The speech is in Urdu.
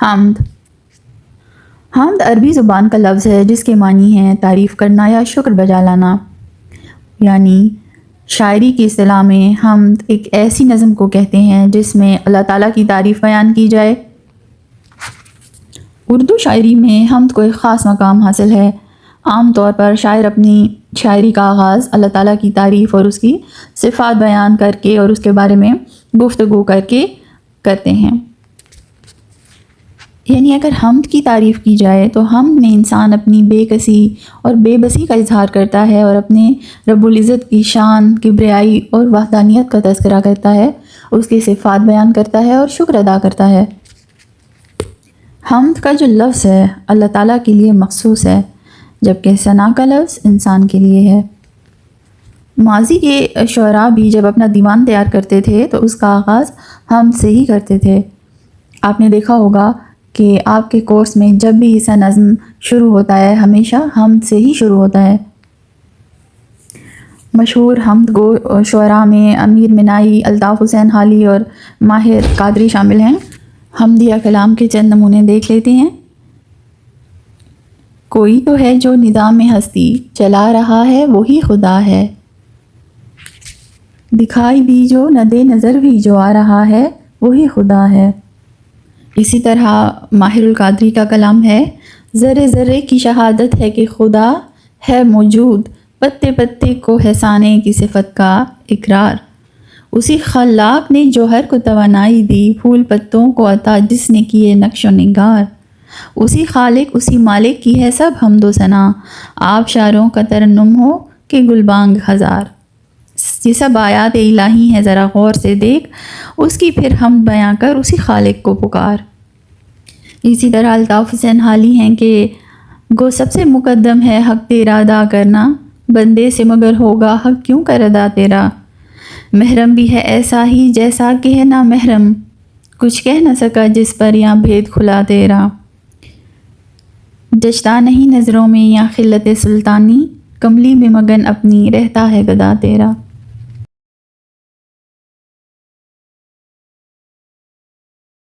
حمد حمد عربی زبان کا لفظ ہے جس کے معنی ہیں تعریف کرنا یا شکر بجا لانا، یعنی شاعری کی اصطلاح میں حمد ایک ایسی نظم کو کہتے ہیں جس میں اللہ تعالیٰ کی تعریف بیان کی جائے۔ اردو شاعری میں حمد کو ایک خاص مقام حاصل ہے۔ عام طور پر شاعر اپنی شاعری کا آغاز اللہ تعالیٰ کی تعریف اور اس کی صفات بیان کر کے اور اس کے بارے میں گفتگو کر کے کرتے ہیں۔ یعنی اگر حمد کی تعریف کی جائے تو حمد میں انسان اپنی بے کسی اور بے بسی کا اظہار کرتا ہے اور اپنے رب العزت کی شان، کبریائی اور وحدانیت کا تذکرہ کرتا ہے، اس کی صفات بیان کرتا ہے اور شکر ادا کرتا ہے۔ حمد کا جو لفظ ہے اللہ تعالیٰ کے لیے مخصوص ہے، جبکہ ثنا کا لفظ انسان کے لیے ہے۔ ماضی کے شعراء بھی جب اپنا دیوان تیار کرتے تھے تو اس کا آغاز حمد سے ہی کرتے تھے۔ آپ نے دیکھا ہوگا کہ آپ کے کورس میں جب بھی حصہ نظم شروع ہوتا ہے ہمیشہ حمد سے ہی شروع ہوتا ہے۔ مشہور حمد گو شعراء میں امیر منائی، الطاف حسین حالی اور ماہر قادری شامل ہیں۔ حمدیہ کلام کے چند نمونے دیکھ لیتے ہیں۔ کوئی تو ہے جو نظام ہستی چلا رہا ہے وہی خدا ہے، دکھائی بھی جو نہ دے نظر بھی جو آ رہا ہے وہی خدا ہے۔ اسی طرح ماہر القادری کا کلام ہے، ذرے ذرے کی شہادت ہے کہ خدا ہے موجود، پتے پتے کو احسانے کی صفت کا اقرار، اسی خلاق نے جوہر کو توانائی دی، پھول پتوں کو عطا جس نے کیے نقش و نگار، اسی خالق اسی مالک کی ہے سب حمد و ثنا، آبشاروں کا ترنم ہو کہ گلبانگ ہزار۔ یہ سب آیات الہی ہیں، ذرا غور سے دیکھ اس کی پھر حمد بیاں کر اسی خالق کو پکار۔ اسی طرح الطاف حسین حالی ہیں کہ گو سب سے مقدم ہے حق تیرا ادا کرنا، بندے سے مگر ہوگا حق کیوں کر ادا تیرا، محرم بھی ہے ایسا ہی جیسا کہ ہے نا محرم، کچھ کہہ نہ سکا جس پر یہاں بھید کھلا تیرا، جچتا نہیں نظروں میں یا خلت سلطانی، کملی میں مگن اپنی رہتا ہے گدا تیرا۔